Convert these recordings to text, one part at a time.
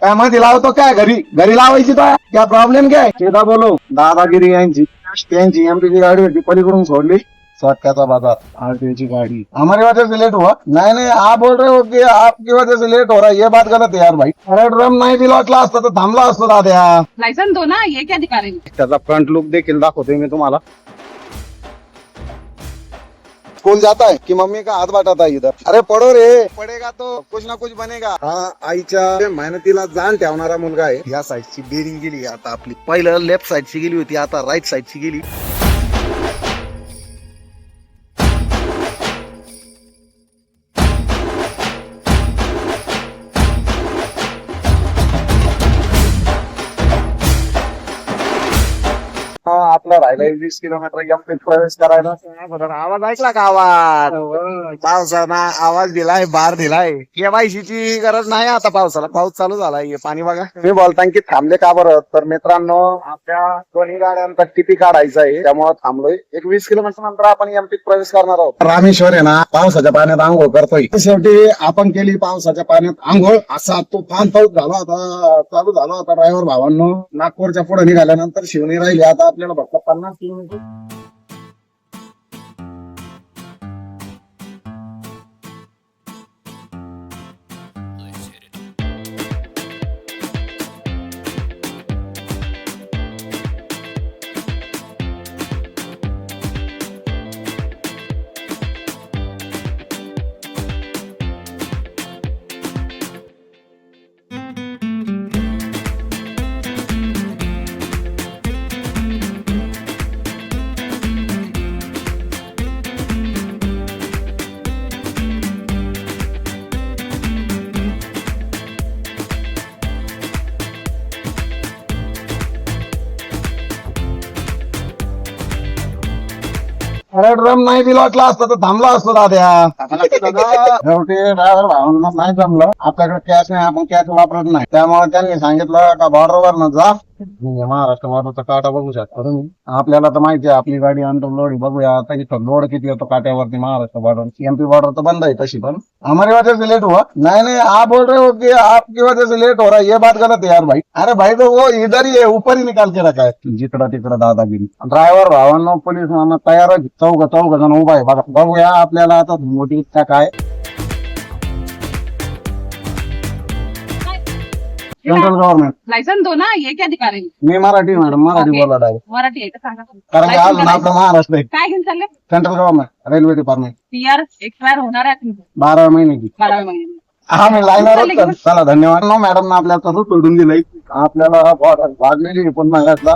काय मध्ये लावतो काय घरी घरी लावायची तो क्या प्रॉब्लेम क्या है सीधा बोलो दादागिरी यांची त्यांची एमपीची गाडी होती पलीकडून सोडली सत्याचा बाजार आरटीओ की गाड़ी हमारी वजह से लेट हुआ नहीं नहीं आप बोल रहे हो कि आपकी वजह से लेट हो रहा है ये बात गलत है यार भाई अरे ड्रम नाही दिला असता तर थांबला असतो दाद्या लाइसेंस दो ना, ये क्या दिखा रहे हैं? त्याचा फ्रंट लुक देखील दाखवतोय मी तुम्हाला स्कूल जाता है कि मम्मी का हाथ बाटाता है इधर अरे पडो रे पडेगा तो कुछ ना कुछ बनेगा हा आईच्या मेहनतीला जाण ठेवणारा मुलगा आहे या साईडची बेरिंग गेली आता आपली पहिलं लेफ्ट साईडची गेली होती आता राईट साईडची गेली आपला राहिला 20 किलोमीटर एमपीत प्रवेश करायला आवाज ऐकला का आवाज पावसानं आवाज दिलाय बार दिलाय केवायसीची गरज नाही आता पावसाला पाऊस चालू झालाय पाणी बघा तुम्ही बोलताय की थांबले का बरं तर मित्रांनो आपल्या दोन्ही गाड्यांचा टीपी काढायचा आहे त्यामुळे थांबलोय एक 20 किलोमीटर नंतर आपण एमपीत प्रवेश करणार आहोत रामेश्वर आहे ना पावसाच्या पाण्यात आंघोळ करतोय शेवटी आपण केली पावसाच्या पाण्यात आंघोळ असा तुफान पाऊस झाला होता चालू झाला होता ड्रायव्हर भावांनो नागपूरच्या पुढे निघाल्यानंतर शिवणी राहिली आता आपल्याला फक्त 50 किलोमीटर अरे ड्रम नाही दिला असता तर थांबला असतो दाद्या शेवटी ड्रायव्हर भावांना नाही जमलं आपल्याकडे कॅश नाही आपण कॅश वापरत नाही त्यामुळे त्यांनी सांगितलं का बॉर्डरवर जा महाराष्ट्र बॉर्डरचा काटा बघू शकता तुम्ही आपल्याला तर माहिती आहे आपली गाडी अंडर लोड बघूया आता इथं लोड किती येतो काट्यावरती महाराष्ट्र बॉर्डर एमपी बॉर्डर तर बंद आहे तशी पण हमारी वजह से लेट हुआ नहीं नहीं आप बोल रहे हो कि आपकी वजह से लेट हो रहा है ये बात गलत है यार भाई अरे भाई तो वो इधर ही है ऊपर ही निकाल के रखा है जिकडं तिकडं दादागिरी ड्रायव्हर भावांनो पोलीस तयार चौघ जण उभा आहे बघा बघूया आपल्याला आता मोठी इच्छा काय सेंट्रल गव्हर्नमेंट लाइसेंस दो ना, ये क्या दिखा रहे हैं? मी मराठी मॅडम मराठी Okay. बोला डायरेक्ट मराठी आहे का सांगा. कारण की अजून आपलं महाराष्ट्र आहे काय घेऊन चालले? Central government railway department PR expire होणार आहे तुमचं 12 महिन्याची 12 महिने. हा मी लाईनवर चला धन्यवाद नो मॅडम आपल्याला तसं सोडून दिलंय आपल्याला भागलेली पुन्हा यातला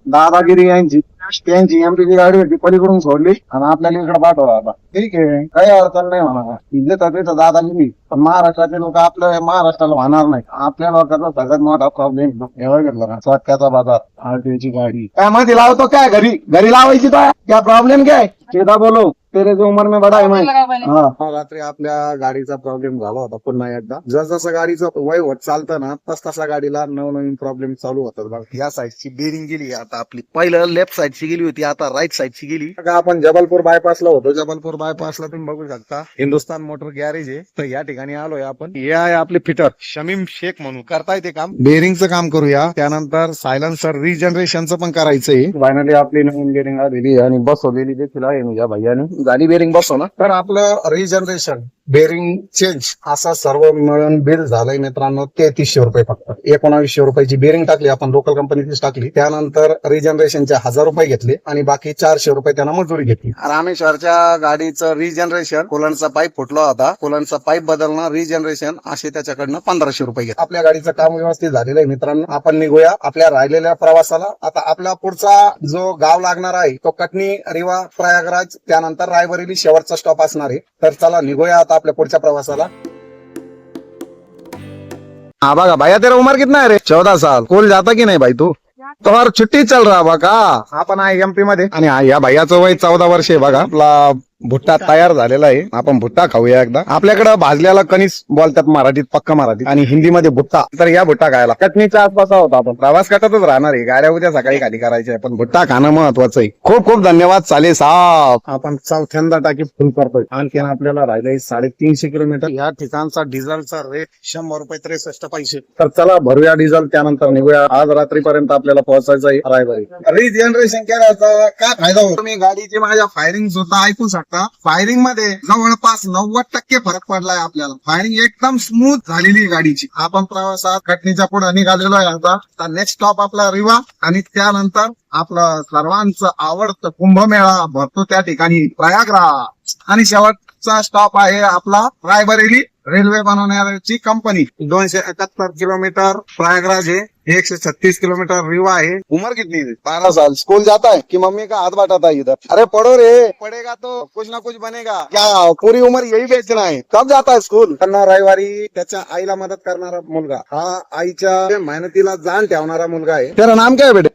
दादागिरी यांची त्यांची एमपीची गाडी होती पलीकडून सोडली आणि आपल्याला इकडे पाठवला आता ठीक आहे काही अडचण नाही म्हणा तिथं दादागिरी पण महाराष्ट्राचे लोक आपल्या महाराष्ट्राला होणार नाही आपल्या लोकांचा सगळ्यात मोठा प्रॉब्लेम एवढं घेतलं ना सत्याचा बाजार आरटीओची गाडी काय मध्ये लावतो काय घरी घरी लावायची तो क्या प्रॉब्लेम क्या है सीधा बोलो तेरे जो उमर में बडा है मैं हा रात्री आपल्या गाडीचा प्रॉब्लेम झाला होता पुन्हा एकदा जसं गाडीचं वय होत चालतं ना तसा गाडीला नवनवीन प्रॉब्लेम चालू होतात बघा या साईडची बेरिंग गेली आता आपली पहिलं लेफ्ट साईडची गेली होती आता राईट साईडची गेली आपण जबलपूर बायपासला होतो जबलपूर बायपासला तुम्ही बघू शकता हिंदुस्तान मोटर गॅरेज आहे तर या ठिकाणी आलोय आपण हे आहे आपले फिटर शमीम शेख म्हणून करताय ते काम बेरिंगचं काम करूया त्यानंतर सायलेन्सर रिजनरेशनचं पण करायचंय फायनली आपली नवीन बेरिंग आलेली आणि बसवलेली देखील आहे माझ्या भैयाने गाडी बेरिंग बसव ना तर आपलं रिजनरेशन बेरिंग चेंज असा सर्व मिळून बिल झालंय मित्रांनो 3300 रुपये फक्त 1900 रुपयाची बेरिंग टाकली आपण लोकल कंपनीचीच टाकली त्यानंतर रिजनरेशनचे 1000 रुपये घेतले आणि बाकी 400 रुपये त्यांना मजुरी घेतली रामेश्वरच्या गाडीचं रिजनरेशन कुलनचा पाईप फुटला होता कुलनचा पाईप बदलणं रिजनरेशन असे त्याच्याकडनं 1500 रुपये घेतले आपल्या गाडीचं काम व्यवस्थित झालेलं आहे मित्रांनो आपण निघूया आपल्या राहिलेल्या प्रवासाला आता आपला पुढचा जो गाव लागणार आहे तो कटनी रिवा प्रयागराज त्यानंतर रायबरेली शेवटचा स्टॉप असणार आहे तर चला निघूया आता आपल्या पुढच्या प्रवासाला हाँ बघा भैया तेरा उम्र कितना है रे 14 साल स्कूल जाता की नाही भाई तू तर छुट्टी चल रहा बघा आपण आहे एमपी मध्ये आणि या भैयाचं वय 14 वर्ष आहे बघा आपला भुट्टा तयार झालेला आहे. आपण भुट्टा खाऊया एकदा. आपल्याकडे भाजल्याला कणीस बोलतात मराठीत, पक्का मराठीत, आणि हिंदीमध्ये भुट्टा. तर या भुट्टा खायला कटणीच्या आसपास होता आपण. प्रवास कटतच राहणार आहे. गाड्या उद्या सकाळी खाली करायच्या, पण भुट्टा खाणं महत्वाचं आहे. खूप खूप धन्यवाद चाले साहेब. आपण चौथ्यांदा टाकी फुल करतोय. आणखी आपल्याला राहिलंय 350 किलोमीटर. या ठिकाणचा डिझेलचा रेट 100 रुपये 63 पैसे. तर चला भरूया डिझेल, त्यानंतर निघूया. आज रात्रीपर्यंत आपल्याला पोहोचायचं आहे रायबरी. रिजनरेशन केल्याचा काय फायदा होतो? तुम्ही गाडीची माझ्या फायरिंग सुद्धा ऐकू शकता. फायरिंग मध्ये जवळपास 90% फरक पडलाय आपल्याला. फायरिंग एकदम स्मूथ झालेली गाडीची. आपण प्रवासात कटणीच्या पुढे निघालेलो आहे आता. तर नेक्स्ट स्टॉप आपला रिवा, आणि त्यानंतर आपलं सर्वांचं आवडतं कुंभमेळा भरतो त्या ठिकाणी प्रयागराज, आणि शेवटचा स्टॉप आहे आपला रायबरेली. रेल्वे बनवण्याची कंपनी. 271 किलोमीटर प्रयागराज है, 136 किलोमीटर रीवा है. उम्र कितनी है? 12 साल. स्कूल जाता है कि मम्मी का हाथ बटाता है इधर? अरे पढ़ो रे, पढ़ेगा तो कुछ ना कुछ बनेगा. क्या पूरी उम्र यही बेचना है? कब जाता है स्कूल? त्यांना रविवारी त्याच्या आईला मदत करणारा मुलगा. हा आईच्या मेहनतीला जाण ठेवणारा मुलगा आहे. तेरा नाम क्या है बेटे?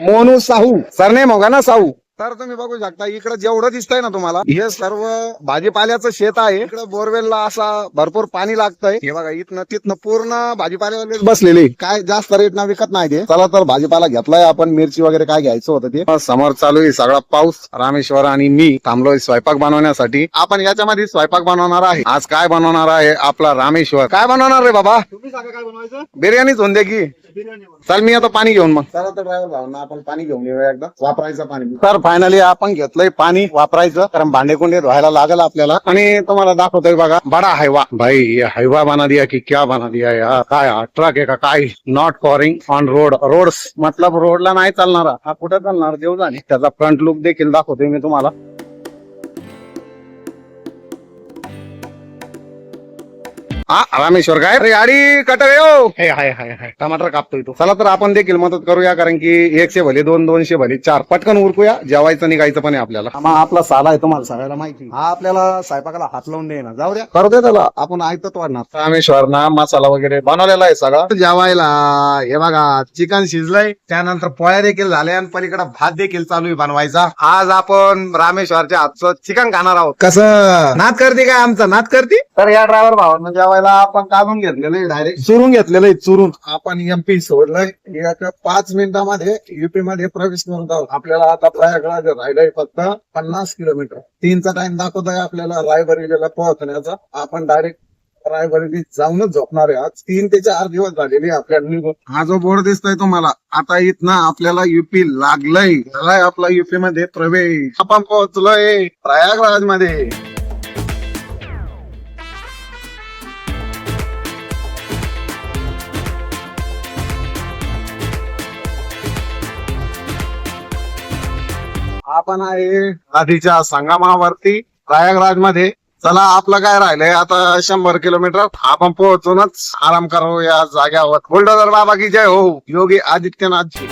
मोनू साहू. सरनेम होगा ना साहू. तर तुम्ही बघू शकता इकडे जेवढं दिसतंय ना तुम्हाला, हे सर्व भाजीपाल्याचं शेत आहे. इकडे बोरवेलला असा भरपूर पाणी लागतंय. हे बघा, इथनं तिथनं पूर्ण भाजीपाल्यावाले बसलेले. काय जास्त रेट ना विकत नाही ते. चला तर भाजीपाला घेतलाय आपण. मिरची वगैरे काय घ्यायचं होतं ते. समोर चालू आहे सगळा पाऊस. रामेश्वर आणि मी थांबलोय स्वयंपाक बनवण्यासाठी. आपण याच्यामध्ये स्वयंपाक बनवणार आहे. आज काय बनवणार आहे आपला रामेश्वर? काय बनवणार रे बाबा? तुम्ही सांगा काय बनवायचं. बिर्याणीच होऊन दे की. बिर्याणी चल मी आता पाणी घेऊन. मग चला तर ड्रायव्हर भावना आपण पाणी घेऊन येऊया एकदा. वापरायचं पाणी. तर फायनली आपण घेतलंय पाणी वापरायचं, कारण भांडेकुंडे धुवायला लागेल आपल्याला. आणि तुम्हाला दाखवतोय बघा, बडा हायवा. भाई ये हायवा बना दिया की क्या बना दिया यार. काय ट्रक आहे का काय? Not foreign on road. Roads मतलब रोडला नाही चालणारा. हा कुठे चालणार देव जाणे. त्याचा फ्रंट लुक देखील दाखवतोय मी तुम्हाला. हा रामेश्वर काय रे गाडी कट हो. हाय टमाटर कापतोय तो. चला तर आपण देखील मदत करूया, कारण की 100 भले 2, 200 भले 4 पटकन उरकूया. जेवायचं निघायचं पण आहे आपल्याला. हा आपला साला आहे, तुम्हाला सगळ्याला माहिती. हा आपल्याला स्वयंपाकाला हात लावून दे ना. जाऊ द्या, करू दे त्याला. आपण ऐकत वाढणार. रामेश्वर ना मसाला वगैरे बनवलेला आहे सगळा जेवायला. हे बघा, चिकन शिजलंय, त्यानंतर पोळ्या देखील झाल्या, आणि पलीकडे भात देखील चालू आहे बनवायचा. आज आपण रामेश्वरच्या हातचं चिकन खाणार आहोत. कसं नाद करते काय आमचा? नाद करते. तर या ड्रायव्हर भावांना आपण काढून घेतलेलं आहे, डायरेक्ट चुरून घेतलेलं आहे. चुरून आपण एमपी सोडलंय. एका 5 मिनिटांमध्ये युपी मध्ये प्रवेश करून जाऊ. आपल्याला आता प्रयागराज राहिलंय फक्त 50 किलोमीटर. 3चा टाइम दाखवतोय आपल्याला रायबरेलीला पोहोचण्याचा. आपण डायरेक्ट रायबरेली जाऊनच झोपणार आहे. आज 3 ते 4 दिवस झालेले आपल्याला निघून. हा जो बोर्ड दिसतोय तुम्हाला, आता इथनं आपल्याला युपी लागलंय. झालाय आपला युपी मध्ये प्रवेश. आपण पोहोचलोय प्रयागराज मध्ये. आपण आहे नदीच्या संगमावरती प्रयागराज मध्ये. चला आपलं काय राहिलंय आता 100 किलोमीटर. आपण पोहोचूनच आराम करू या जाग्यावर. बुलडोझर बाबा की जय हो. योगी आदित्यनाथ जी.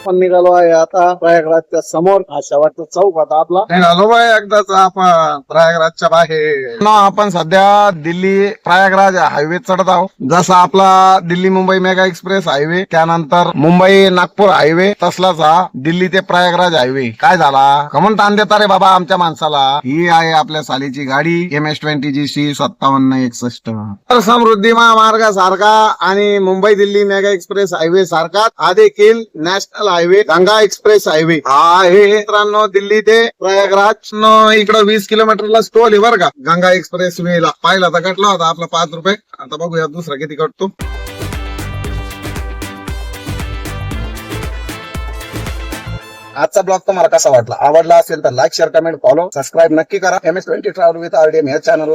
आपण निघालो आहे आता प्रयागराजच्या समोर. हा शेवटचा चौक होता आपला. निघालो आहे एकदाच आपण प्रयागराजच्या बाहेर. ना आपण सध्या दिल्ली प्रयागराज हायवे चढत आहोत. जसा आपला Delhi Mumbai mega express highway, त्यानंतर मुंबई नागपूर हायवे, तसलाच हा दिल्ली ते प्रयागराज हायवे. काय झाला कमन ताण देता रे बाबा आमच्या माणसाला. ही आहे आपल्या सालीची गाडी MS-20 GC 5761. तर समृद्धी महामार्गासारखा आणि Mumbai Delhi mega express highway सारखा हा देखील national highway Ganga express highway हा आहे मित्रांनो. दिल्ली ते प्रयागराज इकडं 20 किलोमीटरला स्टॉल आहे बरं का. गंगा एक्सप्रेस वेला पाहिला तर कटला होता आपला 5 रुपये. आता बघूया दुसरा किती कटतो. आजचा ब्लॉग तुम्हाला कसा वाटला? आवडला असेल तर like, share, comment, follow, subscribe नक्की करा. MS-20 ट्रॅव्हल विथ RDM या चॅनलला.